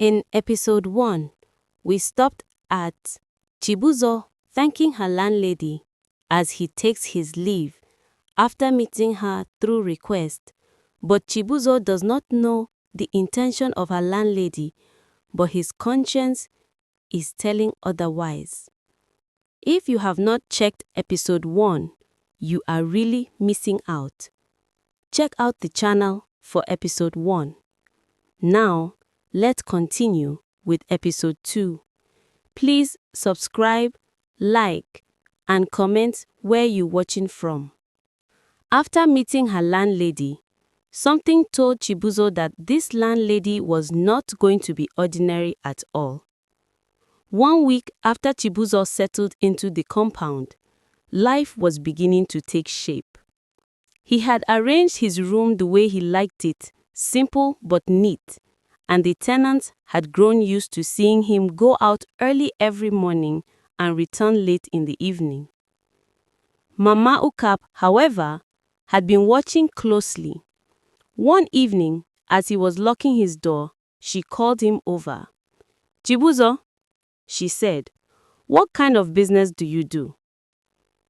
In episode 1, we stopped at Chibuzo thanking her landlady as he takes his leave after meeting her through request, but Chibuzo does not know the intention of her landlady, but his conscience is telling otherwise. If you have not checked episode 1, you are really missing out. Check out the channel for episode 1. Now, let's continue with episode 2. Please subscribe, like, and comment where you're watching from. After meeting her landlady, something told Chibuzo that this landlady was not going to be ordinary at all. 1 week after Chibuzo settled into the compound, life was beginning to take shape. He had arranged his room the way he liked it, simple but neat, and the tenants had grown used to seeing him go out early every morning and return late in the evening. Mama Ukap, however, had been watching closely. One evening, as he was locking his door, she called him over. "Chibuzo," she said, "what kind of business do you do?"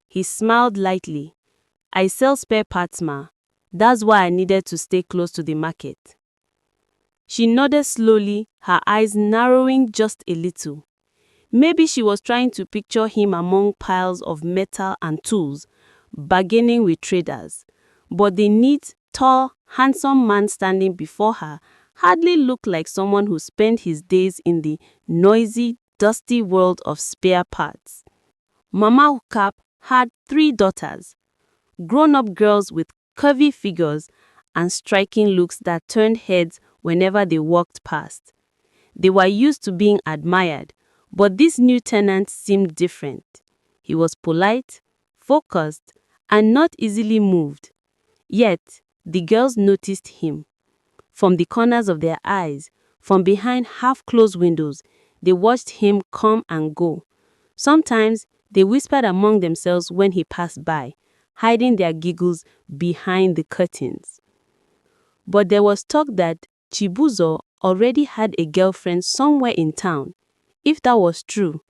He smiled lightly. "I sell spare parts, ma. That's why I needed to stay close to the market." She nodded slowly, her eyes narrowing just a little. Maybe she was trying to picture him among piles of metal and tools, bargaining with traders. But the neat, tall, handsome man standing before her hardly looked like someone who spent his days in the noisy, dusty world of spare parts. Mama Ukap had 3 daughters, grown-up girls with curvy figures and striking looks that turned heads whenever they walked past. They were used to being admired, but this new tenant seemed different. He was polite, focused, and not easily moved. Yet, the girls noticed him. From the corners of their eyes, from behind half-closed windows, they watched him come and go. Sometimes, they whispered among themselves when he passed by, hiding their giggles behind the curtains. But there was talk that Chibuzo already had a girlfriend somewhere in town. If that was true,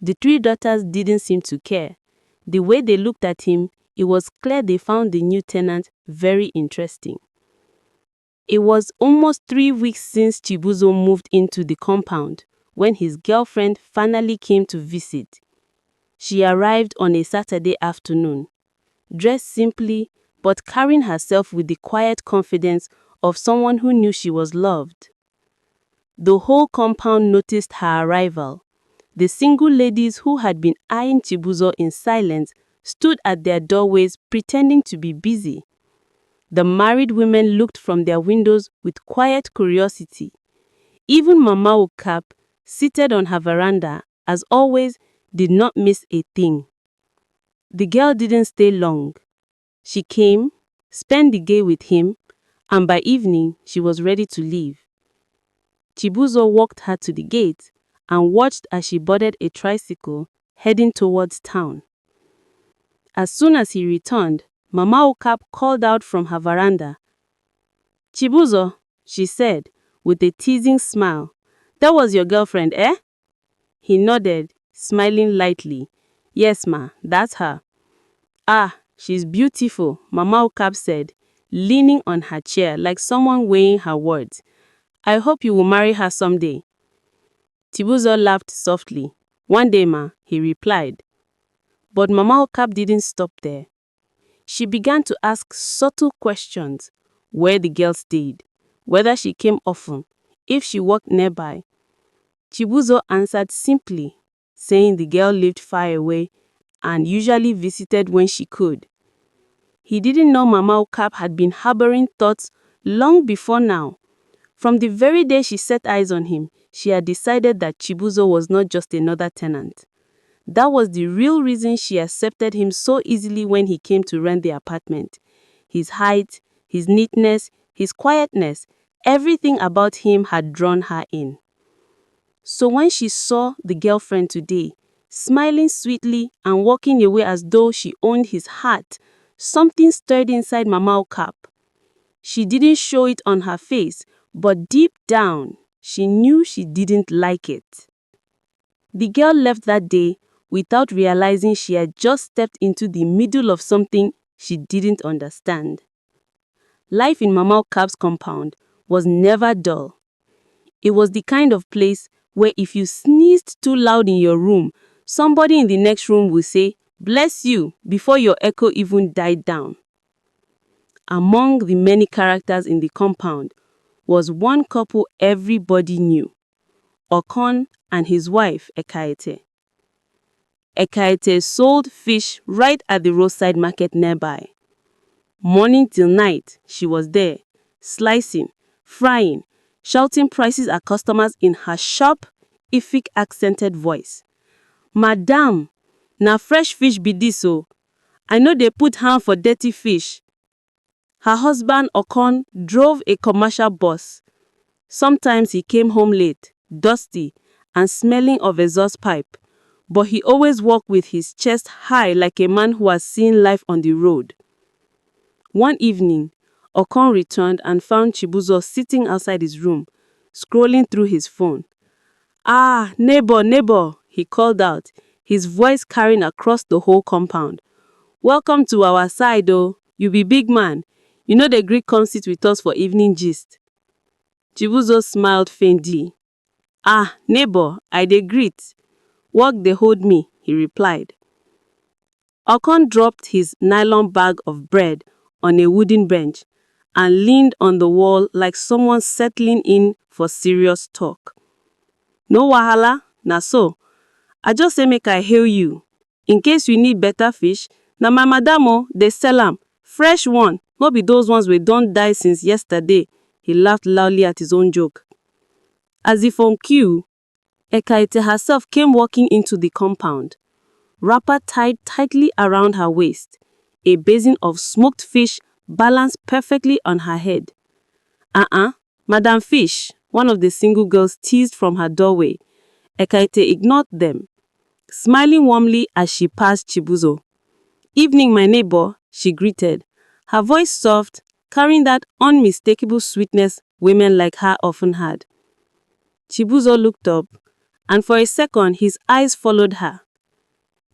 the 3 daughters didn't seem to care. The way they looked at him, it was clear they found the new tenant very interesting. It was almost 3 weeks since Chibuzo moved into the compound when his girlfriend finally came to visit. She arrived on a Saturday afternoon, dressed simply but carrying herself with the quiet confidence of someone who knew she was loved. The whole compound noticed her arrival. The single ladies who had been eyeing Chibuzo in silence stood at their doorways pretending to be busy. The married women looked from their windows with quiet curiosity. Even Mama Ukap, seated on her veranda, as always, did not miss a thing. The girl didn't stay long. She came, spent the day with him, and by evening she was ready to leave. Chibuzo walked her to the gate and watched as she boarded a tricycle heading towards town. As soon as he returned, Mama Ukap called out from her veranda. "Chibuzo," she said, with a teasing smile, "that was your girlfriend, eh?" He nodded, smiling lightly. "Yes, ma, that's her." "Ah, she's beautiful," Mama Ukap said, leaning on her chair like someone weighing her words. "I hope you will marry her someday." Chibuzo laughed softly. "One day, ma," he replied. But Mama Ukap didn't stop there. She began to ask subtle questions: where the girl stayed, whether she came often, if she walked nearby. Chibuzo answered simply, saying the girl lived far away and usually visited when she could. He didn't know Mama Ukap had been harboring thoughts long before now. From the very day she set eyes on him, she had decided that Chibuzo was not just another tenant. That was the real reason she accepted him so easily when he came to rent the apartment. His height, his neatness, his quietness, everything about him had drawn her in. So when she saw the girlfriend today, smiling sweetly and walking away as though she owned his heart, something stirred inside Mama Ukap. She didn't show it on her face, but deep down, she knew she didn't like it. The girl left that day without realizing she had just stepped into the middle of something she didn't understand. Life in Mama Okap's compound was never dull. It was the kind of place where if you sneezed too loud in your room, somebody in the next room would say, "Bless you," before your echo even died down. Among the many characters in the compound was one couple everybody knew, Okon and his wife, Ekaete. Ekaete sold fish right at the roadside market nearby. Morning till night, she was there, slicing, frying, shouting prices at customers in her sharp, Efik accented voice. "Madam, na fresh fish be this o. I know they put hand for dirty fish." Her husband Okon drove a commercial bus. Sometimes he came home late, dusty, and smelling of exhaust pipe, but he always walked with his chest high like a man who has seen life on the road. One evening, Okon returned and found Chibuzo sitting outside his room, scrolling through his phone. "Ah, neighbor, neighbor," he called out, his voice carrying across the whole compound. "Welcome to our side, oh. You be big man. You know the Greek come sit with us for evening gist." Chibuzo smiled faintly. "Ah, neighbor, I dey greet. Work dey hold me," he replied. Okon dropped his nylon bag of bread on a wooden bench and leaned on the wall like someone settling in for serious talk. "No wahala, na so. I just say make I hail you. In case you need better fish, na my madam dey sell am. Fresh one, no be those ones wey don die since yesterday." He laughed loudly at his own joke. As if on cue, Ekaete herself came walking into the compound, wrapper tied tightly around her waist, a basin of smoked fish balanced perfectly on her head. Madam Fish," one of the single girls teased from her doorway. Ekaete ignored them, smiling warmly as she passed Chibuzo. "Evening, my neighbor," she greeted, her voice soft, carrying that unmistakable sweetness women like her often had. Chibuzo looked up, and for a second his eyes followed her.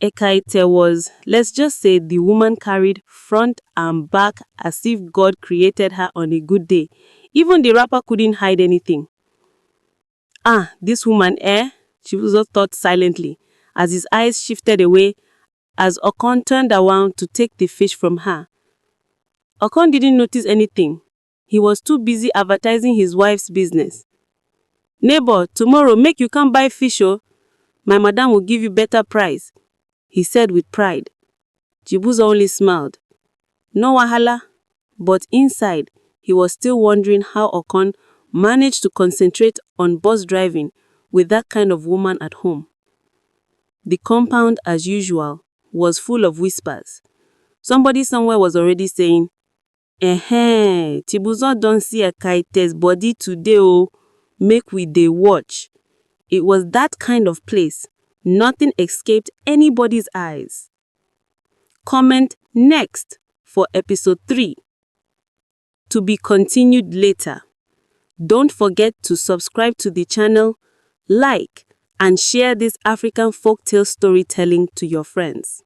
Ekaete was, let's just say, the woman carried front and back as if God created her on a good day. Even the wrapper couldn't hide anything. "Ah, this woman, eh?" Chibuzo thought silently, as his eyes shifted away as Okon turned around to take the fish from her. Okon didn't notice anything. He was too busy advertising his wife's business. "Neighbor, tomorrow make you come buy fish, oh. My madam will give you better price," he said with pride. Chibuzo only smiled. No wahala. But inside, he was still wondering how Okon managed to concentrate on bus driving with that kind of woman at home. The compound, as usual, was full of whispers. Somebody somewhere was already saying, Chibuzo don see Ekaete's body today oh, make we dey watch." It was that kind of place. Nothing escaped anybody's eyes. Comment next for episode 3. To be continued later. Don't forget to subscribe to the channel, like, and share this African folktale storytelling to your friends.